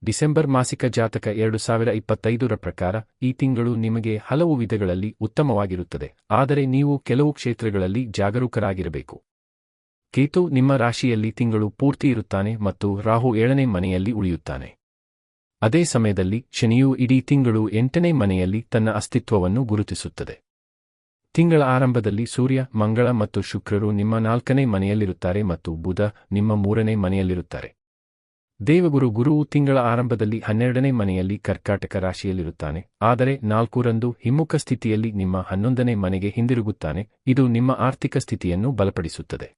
December ಮಾಸಿಕ ಜಾತಕ 2025ರ ಪ್ರಕಾರ ಈ ತಿಂಗಳು ನಿಮಗೆ ಹಲವು ವಿಧಗಳಲ್ಲಿ ಉತ್ತಮವಾಗಿರುತ್ತದೆ, ಆದರೆ ನೀವು ಕೆಲವು ಕ್ಷೇತ್ರಗಳಲ್ಲಿ ಜಾಗರೂಕರಾಗಿರಬೇಕು. ಕೇತು ನಿಮ್ಮ ರಾಶಿಯಲ್ಲಿ ತಿಂಗಳು ಪೂರ್ತಿ ಇರುತ್ತಾನೆ ಮತ್ತು ರಾಹು 7ನೇ ಮನೆಯಲ್ಲಿ ಉಳಿಯುತ್ತಾನೆ. ಅದೇ ಸಮಯದಲ್ಲಿ ಶನಿಯು ಇಡೀ ತಿಂಗಳು 8ನೇ ಮನೆಯಲ್ಲಿ ತನ್ನ ಅಸ್ತಿತ್ವವನ್ನು ಗುರುತಿಸುತ್ತದೆ. ತಿಂಗಳ ಆರಂಭದಲ್ಲಿ ಸೂರ್ಯ, ಮಂಗಳ ಮತ್ತು ಶುಕ್ರರು ನಿಮ್ಮ 4ನೇ ಮನೆಯಲ್ಲಿರುತ್ತಾರೆ ಮತ್ತು ಬುಧ ನಿಮ್ಮ 3ನೇ ಮನೆಯಲ್ಲಿರುತ್ತಾರೆ. ದೇವಗುರು ಗುರುವು ತಿಂಗಳ ಆರಂಭದಲ್ಲಿ 12ನೇ ಮನೆಯಲ್ಲಿ ಕರ್ಕಾಟಕ ರಾಶಿಯಲ್ಲಿರುತ್ತಾನೆ, ಆದರೆ 4ರಂದು ಹಿಮ್ಮುಖ ಸ್ಥಿತಿಯಲ್ಲಿ ನಿಮ್ಮ 11ನೇ ಮನೆಗೆ ಹಿಂದಿರುಗುತ್ತಾನೆ. ಇದು ನಿಮ್ಮ ಆರ್ಥಿಕ ಸ್ಥಿತಿಯನ್ನು ಬಲಪಡಿಸುತ್ತದೆ.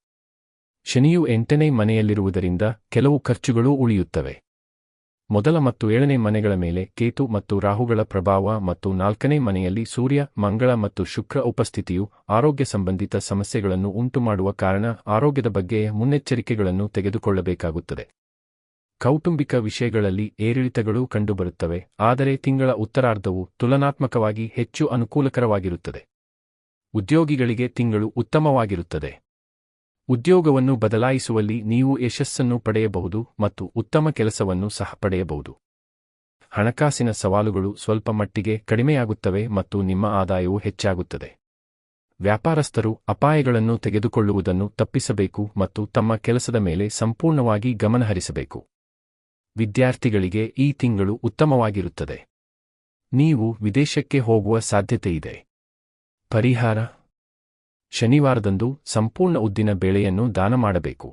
ಶನಿಯು 8ನೇ ಮನೆಯಲ್ಲಿರುವುದರಿಂದ ಕೆಲವು ಖರ್ಚುಗಳೂ ಉಳಿಯುತ್ತವೆ. ಮೊದಲ ಮತ್ತು 7ನೇ ಮನೆಗಳ ಮೇಲೆ ಕೇತು ಮತ್ತು ರಾಹುಗಳ ಪ್ರಭಾವ ಮತ್ತು 4ನೇ ಮನೆಯಲ್ಲಿ ಸೂರ್ಯ, ಮಂಗಳ ಮತ್ತು ಶುಕ್ರ ಉಪಸ್ಥಿತಿಯು ಆರೋಗ್ಯ ಸಂಬಂಧಿತ ಸಮಸ್ಯೆಗಳನ್ನು ಉಂಟುಮಾಡುವ ಕಾರಣ ಆರೋಗ್ಯದ ಬಗ್ಗೆ ಮುನ್ನೆಚ್ಚರಿಕೆಗಳನ್ನು ತೆಗೆದುಕೊಳ್ಳಬೇಕಾಗುತ್ತದೆ. ಕೌಟುಂಬಿಕ ವಿಷಯಗಳಲ್ಲಿ ಏರಿಳಿತಗಳು ಕಂಡುಬರುತ್ತವೆ, ಆದರೆ ತಿಂಗಳ ಉತ್ತರಾರ್ಧವು ತುಲನಾತ್ಮಕವಾಗಿ ಹೆಚ್ಚು ಅನುಕೂಲಕರವಾಗಿರುತ್ತದೆ. ಉದ್ಯೋಗಿಗಳಿಗೆ ತಿಂಗಳು ಉತ್ತಮವಾಗಿರುತ್ತದೆ. ಉದ್ಯೋಗವನ್ನು ಬದಲಾಯಿಸುವಲ್ಲಿ ನೀವು ಯಶಸ್ಸನ್ನು ಪಡೆಯಬಹುದು ಮತ್ತು ಉತ್ತಮ ಕೆಲಸವನ್ನು ಸಹ ಪಡೆಯಬಹುದು. ಹಣಕಾಸಿನ ಸವಾಲುಗಳು ಸ್ವಲ್ಪ ಮಟ್ಟಿಗೆ ಕಡಿಮೆಯಾಗುತ್ತವೆ ಮತ್ತು ನಿಮ್ಮ ಆದಾಯವು ಹೆಚ್ಚಾಗುತ್ತದೆ. ವ್ಯಾಪಾರಸ್ಥರು ಅಪಾಯಗಳನ್ನು ತೆಗೆದುಕೊಳ್ಳುವುದನ್ನು ತಪ್ಪಿಸಬೇಕು ಮತ್ತು ತಮ್ಮ ಕೆಲಸದ ಮೇಲೆ ಸಂಪೂರ್ಣವಾಗಿ ಗಮನಹರಿಸಬೇಕು. ವಿದ್ಯಾರ್ಥಿಗಳಿಗೆ ಈ ತಿಂಗಳು ಉತ್ತಮವಾಗಿರುತ್ತದೆ. ನೀವು ವಿದೇಶಕ್ಕೆ ಹೋಗುವ ಸಾಧ್ಯತೆಯಿದೆ. ಪರಿಹಾರ: ಶನಿವಾರದಂದು ಸಂಪೂರ್ಣ ಉದ್ದಿನ ಬೇಳೆಯನ್ನು ದಾನ ಮಾಡಬೇಕು.